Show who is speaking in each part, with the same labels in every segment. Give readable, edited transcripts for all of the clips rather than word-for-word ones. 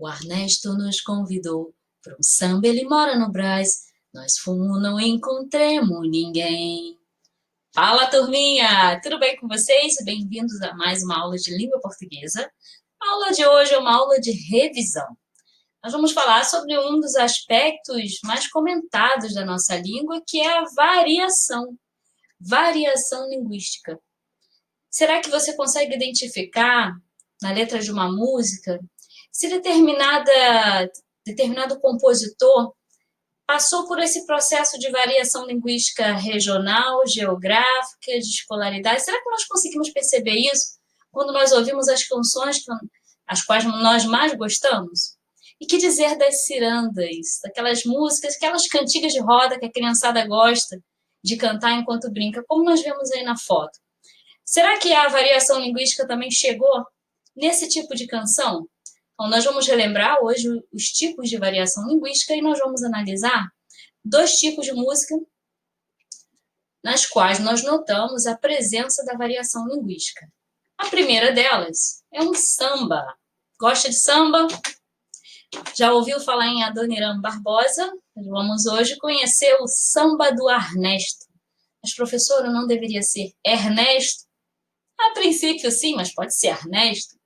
Speaker 1: O Ernesto nos convidou para um samba, ele mora no Brás. Nós fomos, não encontremos ninguém. Fala, turminha! Tudo bem com vocês? Bem-vindos a mais uma aula de língua portuguesa. A aula de hoje é uma aula de revisão. Nós vamos falar sobre um dos aspectos mais comentados da nossa língua, que é a variação. Variação linguística. Será que você consegue identificar na letra de uma música se determinado compositor passou por esse processo de variação linguística regional, geográfica, de escolaridade? Será que nós conseguimos perceber isso quando nós ouvimos as canções as quais nós mais gostamos? E que dizer das cirandas, daquelas músicas, aquelas cantigas de roda que a criançada gosta de cantar enquanto brinca, como nós vemos aí na foto? Será que a variação linguística também chegou nesse tipo de canção? Então, nós vamos relembrar hoje os tipos de variação linguística e nós vamos analisar dois tipos de música nas quais nós notamos a presença da variação linguística. A primeira delas é um samba. Gosta de samba? Já ouviu falar em Adoniran Barbosa? Vamos hoje conhecer o samba do Ernesto. Mas, professora, não deveria ser Ernesto? A princípio, sim, mas pode ser Ernesto.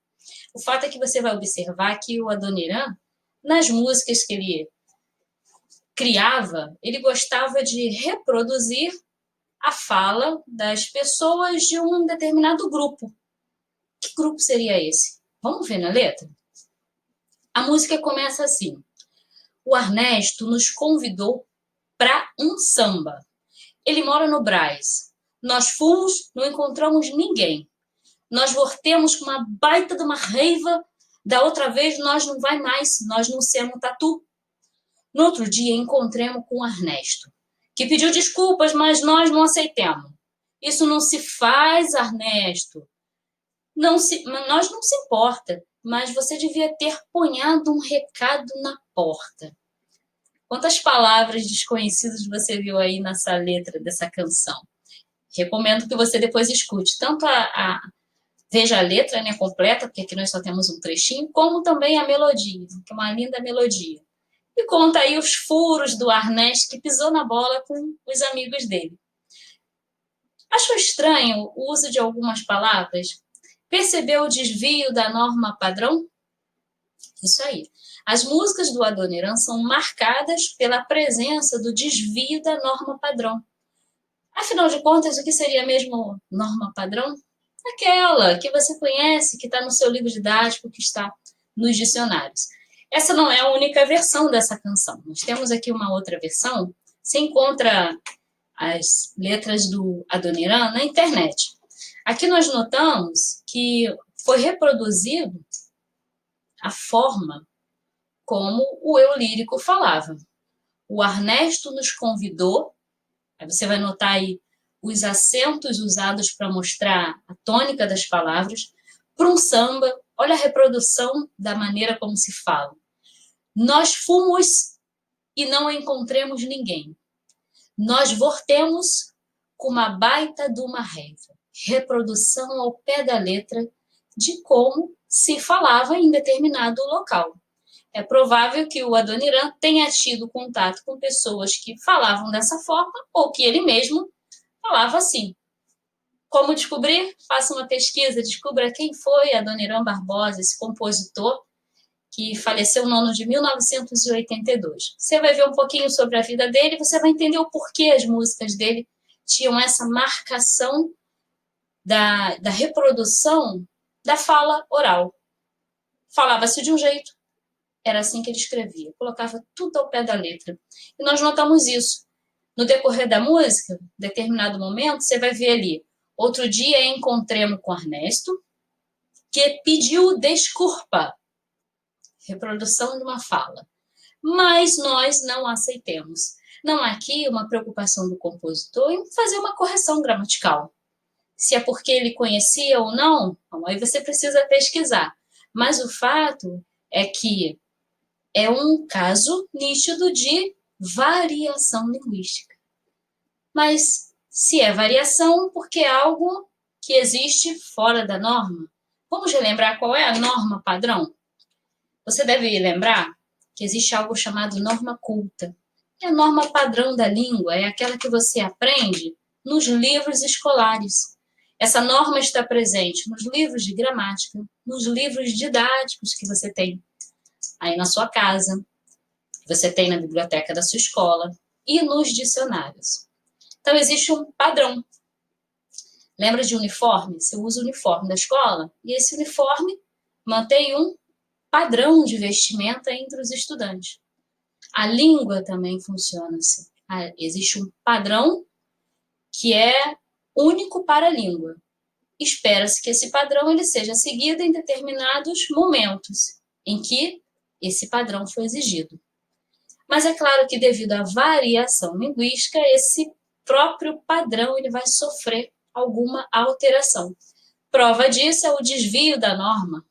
Speaker 1: O fato é que você vai observar que o Adoniran, nas músicas que ele criava, ele gostava de reproduzir a fala das pessoas de um determinado grupo. Que grupo seria esse? Vamos ver na letra? A música começa assim. O Ernesto nos convidou para um samba. Ele mora no Brás. Nós fomos, não encontramos ninguém. Nós voltemos com uma baita de uma raiva. Da outra vez, nós não vai mais, nós não semos tatu. No outro dia, encontremos com o Ernesto, que pediu desculpas, mas nós não aceitamos. Isso não se faz, Ernesto. Nós não se importa, mas você devia ter ponhado um recado na porta. Quantas palavras desconhecidas você viu aí nessa letra dessa canção? Recomendo que você depois escute tanto veja a letra, né, completa, porque aqui nós só temos um trechinho, como também a melodia, que é uma linda melodia. E conta aí os furos do Ernesto que pisou na bola com os amigos dele. Achou estranho o uso de algumas palavras? Percebeu o desvio da norma padrão? Isso aí. As músicas do Adoniran são marcadas pela presença do desvio da norma padrão. Afinal de contas, o que seria mesmo norma padrão? Aquela que você conhece, que está no seu livro didático, que está nos dicionários. Essa não é a única versão dessa canção. Nós temos aqui uma outra versão. Você encontra as letras do Adoniran na internet. Aqui nós notamos que foi reproduzido a forma como o eu lírico falava. O Ernesto nos convidou, aí você vai notar aí os acentos usados para mostrar a tônica das palavras, para um samba. Olha a reprodução da maneira como se fala. Nós fomos e não encontremos ninguém. Nós voltemos com uma baita de uma raiva. Reprodução ao pé da letra de como se falava em determinado local. É provável que o Adoniran tenha tido contato com pessoas que falavam dessa forma ou que ele mesmo falava assim. Como descobrir? Faça uma pesquisa, descubra quem foi Adoniran Barbosa, esse compositor que faleceu no ano de 1982. Você vai ver um pouquinho sobre a vida dele e você vai entender o porquê as músicas dele tinham essa marcação da reprodução da fala oral. Falava-se de um jeito, era assim que ele escrevia, colocava tudo ao pé da letra. E nós notamos isso. No decorrer da música, em determinado momento, você vai ver ali, outro dia encontremos com Ernesto, que pediu desculpa. Reprodução de uma fala. Mas nós não aceitemos. Não há aqui uma preocupação do compositor em fazer uma correção gramatical. Se é porque ele conhecia ou não, aí você precisa pesquisar. Mas o fato é que é um caso nítido de variação linguística. Mas se é variação, porque é algo que existe fora da norma. Vamos relembrar qual é a norma padrão? Você deve lembrar que existe algo chamado norma culta. E a norma padrão da língua é aquela que você aprende nos livros escolares. Essa norma está presente nos livros de gramática, nos livros didáticos que você tem aí na sua casa, que você tem na biblioteca da sua escola e nos dicionários. Então, existe um padrão. Lembra de uniforme? Você usa o uniforme da escola e esse uniforme mantém um padrão de vestimenta entre os estudantes. A língua também funciona assim. Existe um padrão que é único para a língua. Espera-se que esse padrão ele seja seguido em determinados momentos em que esse padrão foi exigido. Mas é claro que devido à variação linguística, esse próprio padrão ele vai sofrer alguma alteração. Prova disso é o desvio da norma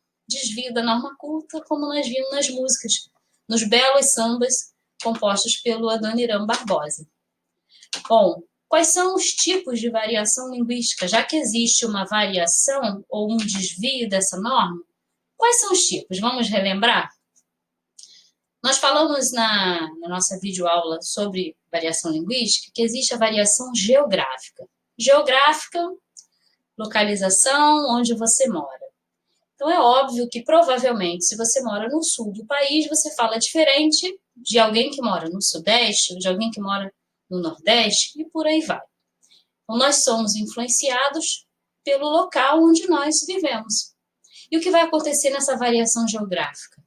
Speaker 1: culta, como nós vimos nas músicas, nos belos sambas compostos pelo Adoniran Barbosa. Bom, quais são os tipos de variação linguística? Já que existe uma variação ou um desvio dessa norma, quais são os tipos? Vamos relembrar? Nós falamos na nossa videoaula sobre variação linguística que existe a variação geográfica. Geográfica, localização, onde você mora. Então, é óbvio que, provavelmente, se você mora no sul do país, você fala diferente de alguém que mora no sudeste, ou de alguém que mora no nordeste, e por aí vai. Então, nós somos influenciados pelo local onde nós vivemos. E o que vai acontecer nessa variação geográfica?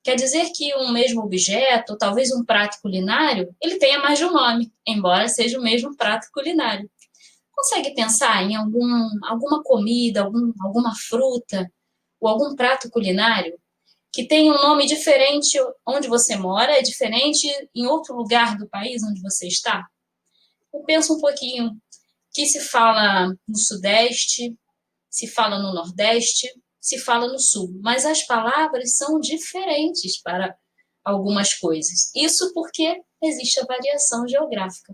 Speaker 1: Quer dizer que um mesmo objeto, talvez um prato culinário, ele tenha mais de um nome, embora seja o mesmo prato culinário. Consegue pensar em alguma comida, alguma fruta ou algum prato culinário que tem um nome diferente onde você mora, é diferente em outro lugar do país onde você está? Eu penso um pouquinho que se fala no Sudeste, se fala no Nordeste, se fala no Sul, mas as palavras são diferentes para algumas coisas. Isso porque existe a variação geográfica.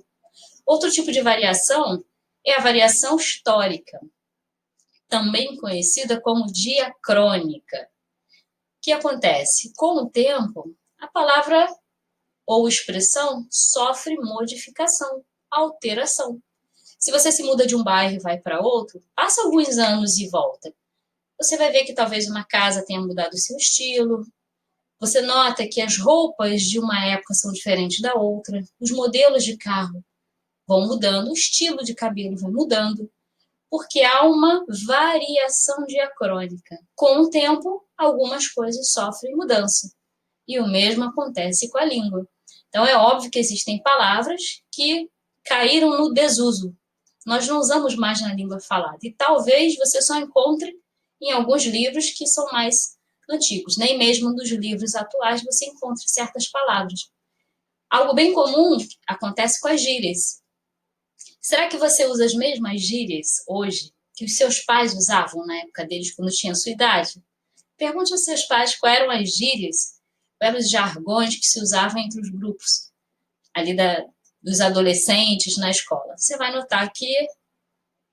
Speaker 1: Outro tipo de variação é a variação histórica, também conhecida como diacrônica. O que acontece? Com o tempo, a palavra ou expressão sofre modificação, alteração. Se você se muda de um bairro e vai para outro, passa alguns anos e volta. Você vai ver que talvez uma casa tenha mudado o seu estilo. Você nota que as roupas de uma época são diferentes da outra. Os modelos de carro vão mudando, o estilo de cabelo vai mudando, porque há uma variação diacrônica. Com o tempo, algumas coisas sofrem mudança. E o mesmo acontece com a língua. Então, é óbvio que existem palavras que caíram no desuso. Nós não usamos mais na língua falada. E talvez você só encontre em alguns livros que são mais antigos. Nem mesmo nos livros atuais você encontra certas palavras. Algo bem comum acontece com as gírias. Será que você usa as mesmas gírias hoje que os seus pais usavam na época deles, quando tinham sua idade? Pergunte aos seus pais quais eram as gírias, quais eram os jargões que se usavam entre os grupos ali dos adolescentes na escola. Você vai notar que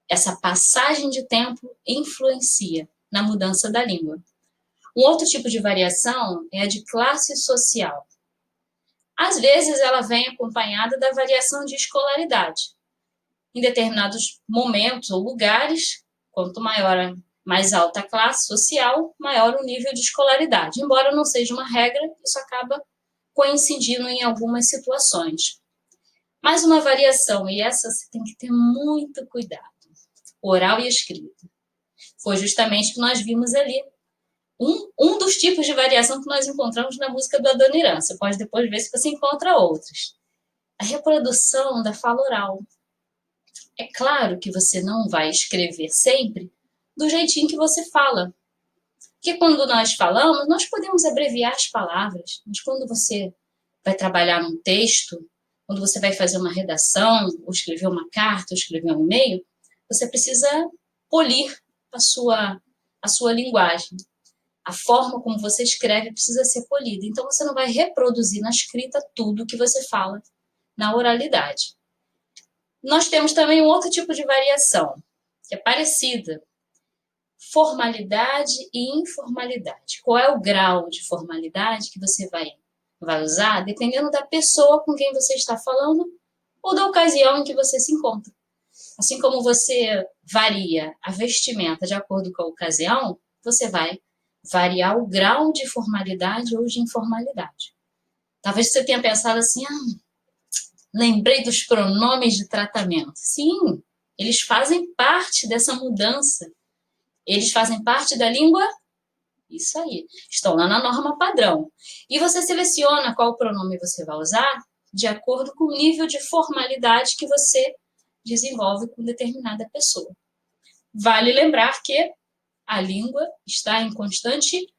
Speaker 1: essa passagem de tempo influencia na mudança da língua. Um outro tipo de variação é a de classe social. Às vezes, ela vem acompanhada da variação de escolaridade. Em determinados momentos ou lugares, quanto mais alta a classe social, maior o nível de escolaridade. Embora não seja uma regra, isso acaba coincidindo em algumas situações. Mais uma variação, e essa você tem que ter muito cuidado, oral e escrita. Foi justamente o que nós vimos ali. Um dos tipos de variação que nós encontramos na música do Adoniran. Você pode depois ver se você encontra outros. A reprodução da fala oral. É claro que você não vai escrever sempre do jeitinho que você fala. Porque quando nós falamos, nós podemos abreviar as palavras. Mas quando você vai trabalhar num texto, quando você vai fazer uma redação, ou escrever uma carta, ou escrever um e-mail, você precisa polir a sua linguagem. A forma como você escreve precisa ser polida. Então, você não vai reproduzir na escrita tudo que você fala na oralidade. Nós temos também um outro tipo de variação, que é parecida. formalidade e informalidade. Qual é o grau de formalidade que você vai usar, dependendo da pessoa com quem você está falando ou da ocasião em que você se encontra. Assim como você varia a vestimenta de acordo com a ocasião, você vai variar o grau de formalidade ou de informalidade. Talvez você tenha pensado assim, lembrei dos pronomes de tratamento. Sim, eles fazem parte dessa mudança. Eles fazem parte da língua. Isso aí. Estão lá na norma padrão. E você seleciona qual pronome você vai usar de acordo com o nível de formalidade que você desenvolve com determinada pessoa. Vale lembrar que a língua está em constante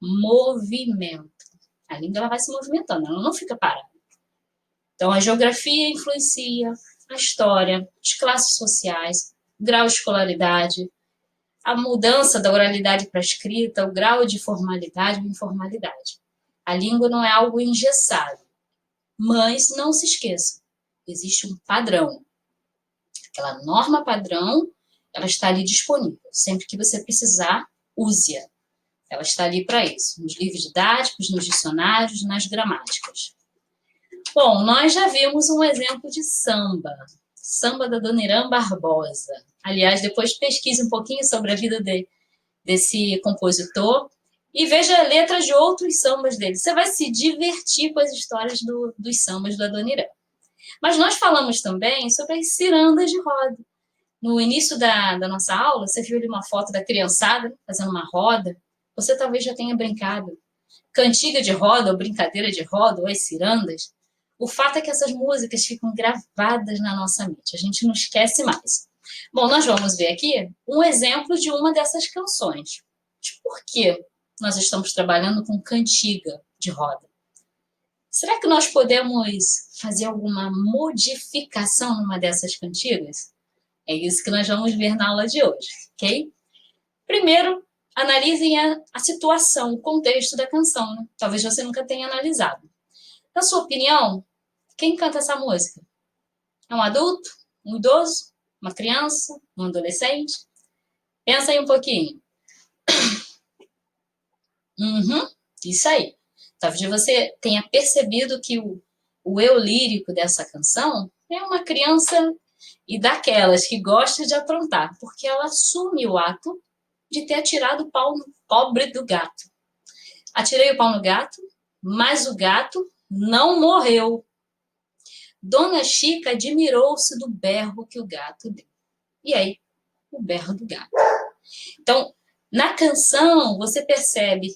Speaker 1: movimento. A língua ela vai se movimentando, ela não fica parada. Então, a geografia influencia, a história, as classes sociais, o grau de escolaridade, a mudança da oralidade para a escrita, o grau de formalidade ou informalidade. A língua não é algo engessado, mas não se esqueça, existe um padrão. Aquela norma padrão, ela está ali disponível. Sempre que você precisar, use-a. Ela está ali para isso, nos livros didáticos, nos dicionários, nas gramáticas. Bom, nós já vimos um exemplo de samba. Samba da Dona Irã Barbosa. Aliás, depois pesquise um pouquinho sobre a vida desse compositor e veja letras de outros sambas dele. Você vai se divertir com as histórias dos sambas da Dona Irã. Mas nós falamos também sobre as cirandas de roda. No início da nossa aula, você viu ali uma foto da criançada fazendo uma roda. Você talvez já tenha brincado. Cantiga de roda, ou brincadeira de roda, ou as cirandas. O fato é que essas músicas ficam gravadas na nossa mente. A gente não esquece mais. Bom, nós vamos ver aqui um exemplo de uma dessas canções. Mas por que nós estamos trabalhando com cantiga de roda? Será que nós podemos fazer alguma modificação numa dessas cantigas? É isso que nós vamos ver na aula de hoje, ok? Primeiro, analisem a situação, o contexto da canção, né? Talvez você nunca tenha analisado. Na sua opinião, quem canta essa música? É um adulto? Um idoso? Uma criança? Um adolescente? Pensa aí um pouquinho. Isso aí. Talvez você tenha percebido que o eu lírico dessa canção é uma criança e daquelas que gosta de aprontar, porque ela assume o ato de ter atirado o pau no pobre do gato. Atirei o pau no gato, mas o gato não morreu. Dona Chica admirou-se do berro que o gato deu. E aí, o berro do gato. Então, na canção, você percebe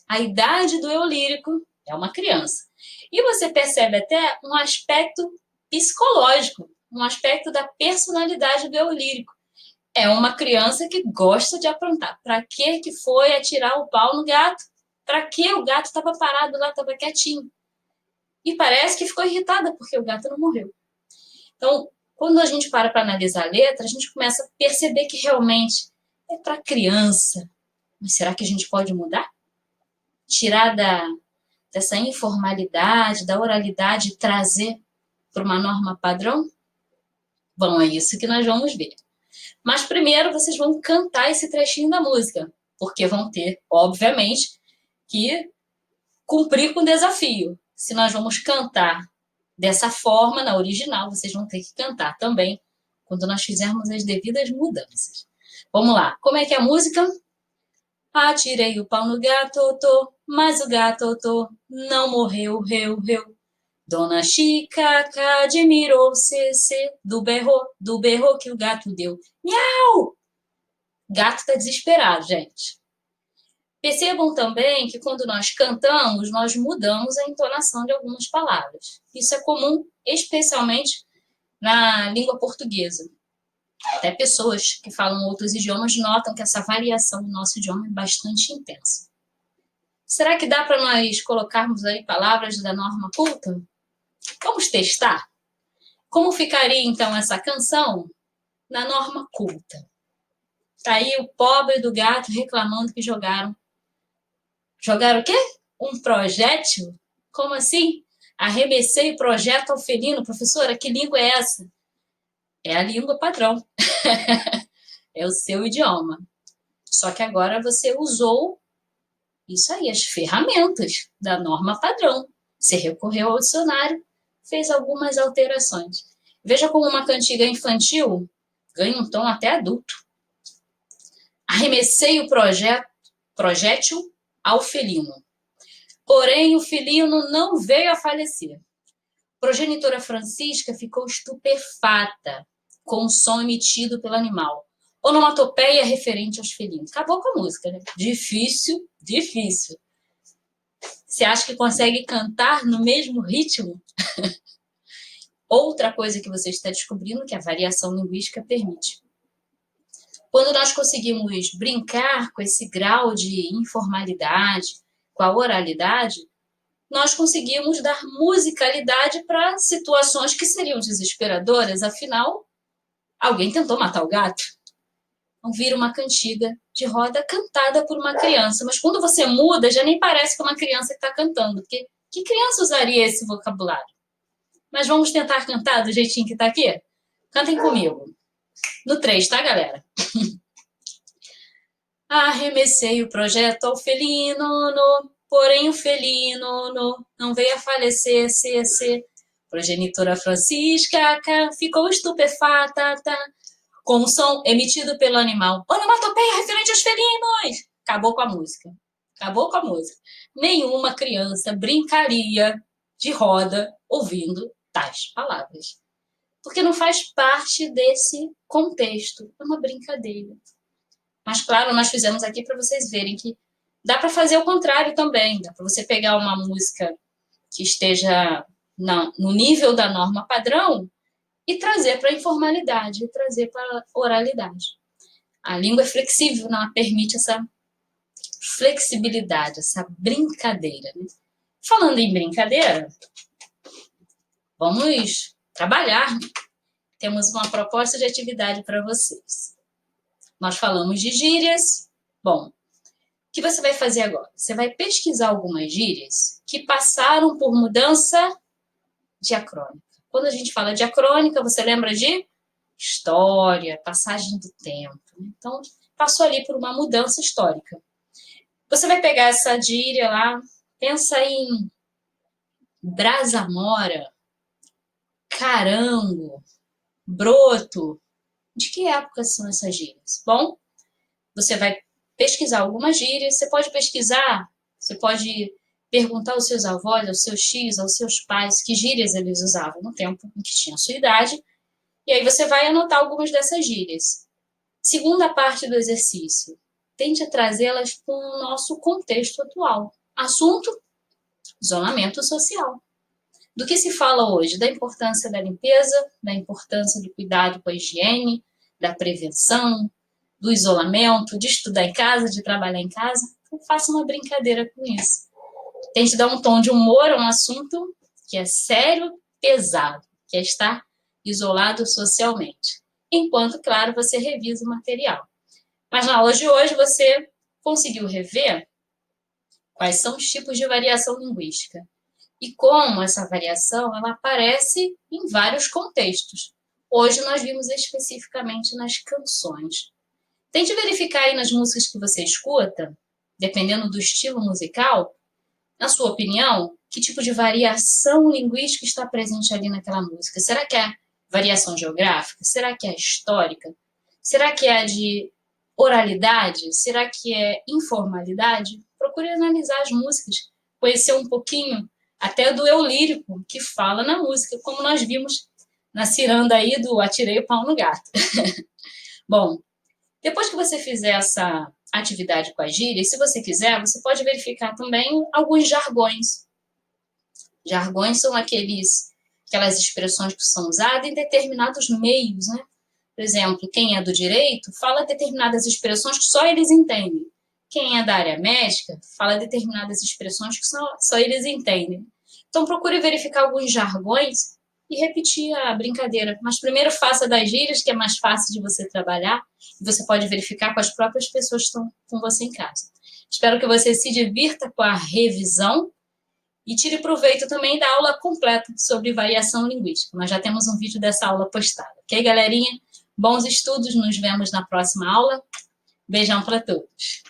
Speaker 1: a idade do eu lírico, é uma criança. E você percebe até um aspecto psicológico, um aspecto da personalidade do eu lírico. É uma criança que gosta de aprontar. Para que foi atirar o pau no gato? Para que o gato estava parado lá, estava quietinho? E parece que ficou irritada porque o gato não morreu. Então, quando a gente para analisar a letra, a gente começa a perceber que realmente é para criança. Mas será que a gente pode mudar? Tirar dessa informalidade, da oralidade e trazer para uma norma padrão? Bom, é isso que nós vamos ver. Mas primeiro vocês vão cantar esse trechinho da música, porque vão ter, obviamente, que cumprir com o desafio. Se nós vamos cantar dessa forma, na original, vocês vão ter que cantar também quando nós fizermos as devidas mudanças. Vamos lá, como é que é a música? Atirei o pau no gato, mas o gato não morreu, reu. Dona Chica admirou-se do berro que o gato deu. Miau! Gato tá desesperado, gente. Percebam também que quando nós cantamos, nós mudamos a entonação de algumas palavras. Isso é comum, especialmente na língua portuguesa. Até pessoas que falam outros idiomas notam que essa variação do nosso idioma é bastante intensa. Será que dá para nós colocarmos aí palavras da norma culta? Vamos testar? Como ficaria, então, essa canção na norma culta? Tá aí o pobre do gato reclamando que jogaram. Jogaram o quê? Um projétil? Como assim? Arremessei o projétil ao felino. Professora, que língua é essa? É a língua padrão. É o seu idioma. Só que agora você usou isso aí, as ferramentas da norma padrão. Você recorreu ao dicionário, fez algumas alterações. Veja como uma cantiga infantil ganha um tom até adulto. Arremessei o projétil ao felino. Porém, o felino não veio a falecer. Progenitora Francisca ficou estupefata com o som emitido pelo animal. Onomatopeia referente aos felinos. Acabou com a música, né? Difícil, difícil. Você acha que consegue cantar no mesmo ritmo? Outra coisa que você está descobrindo que a variação linguística permite. Quando nós conseguimos brincar com esse grau de informalidade, com a oralidade, nós conseguimos dar musicalidade para situações que seriam desesperadoras, afinal, alguém tentou matar o gato. Então vira uma cantiga de roda cantada por uma criança, mas quando você muda, já nem parece que é uma criança que está cantando, porque que criança usaria esse vocabulário? Mas vamos tentar cantar do jeitinho que está aqui? Cantem comigo. No 3, tá, galera? Arremessei o projeto ao felino, porém o felino não veio a falecer, Progenitora Francisca ficou estupefata com o som emitido pelo animal. Onomatopeia referente aos felinos! Acabou com a música. Acabou com a música. Nenhuma criança brincaria de roda ouvindo tais palavras. Porque não faz parte desse contexto. É uma brincadeira. Mas, claro, nós fizemos aqui para vocês verem que dá para fazer o contrário também. Dá para você pegar uma música que esteja no nível da norma padrão e trazer para a informalidade, e trazer para a oralidade. A língua é flexível, ela permite essa flexibilidade, essa brincadeira. Né? Falando em brincadeira, vamos trabalhar. Temos uma proposta de atividade para vocês. Nós falamos de gírias. Bom, o que você vai fazer agora? Você vai pesquisar algumas gírias que passaram por mudança diacrônica. Quando a gente fala diacrônica, você lembra de história, passagem do tempo. Então, passou ali por uma mudança histórica. Você vai pegar essa gíria lá, pensa em brasa-mora, carango, broto. De que época são essas gírias? Bom, você vai pesquisar algumas gírias, você pode pesquisar, você pode perguntar aos seus avós, aos seus tios, aos seus pais que gírias eles usavam no tempo em que tinham a sua idade, e aí você vai anotar algumas dessas gírias. Segunda parte do exercício, tente trazê-las para o nosso contexto atual. Assunto: isolamento social. Do que se fala hoje? Da importância da limpeza, da importância do cuidado com a higiene, da prevenção, do isolamento, de estudar em casa, de trabalhar em casa. Então, faça uma brincadeira com isso. Tente dar um tom de humor a um assunto que é sério, pesado, que é estar isolado socialmente. Enquanto, claro, você revisa o material. Mas na aula de hoje você conseguiu rever quais são os tipos de variação linguística e como essa variação ela aparece em vários contextos. Hoje nós vimos especificamente nas canções. Tente verificar aí nas músicas que você escuta, dependendo do estilo musical, na sua opinião, que tipo de variação linguística está presente ali naquela música? Será que é variação geográfica? Será que é histórica? Será que é de oralidade? Será que é informalidade? Procure analisar as músicas, conhecer um pouquinho até do eu lírico que fala na música, como nós vimos na ciranda aí do Atirei o Pau no Gato. Bom, depois que você fizer essa atividade com a gíria, se você quiser, você pode verificar também alguns jargões. Jargões são aquelas expressões que são usadas em determinados meios, né? Por exemplo, quem é do direito fala determinadas expressões que só eles entendem. Quem é da área médica fala determinadas expressões que só eles entendem. Então, procure verificar alguns jargões e repetir a brincadeira. Mas primeiro faça das gírias, que é mais fácil de você trabalhar, e você pode verificar com as próprias pessoas que estão com você em casa. Espero que você se divirta com a revisão e tire proveito também da aula completa sobre variação linguística. Nós já temos um vídeo dessa aula postado. Ok, galerinha? Bons estudos, nos vemos na próxima aula. Beijão para todos.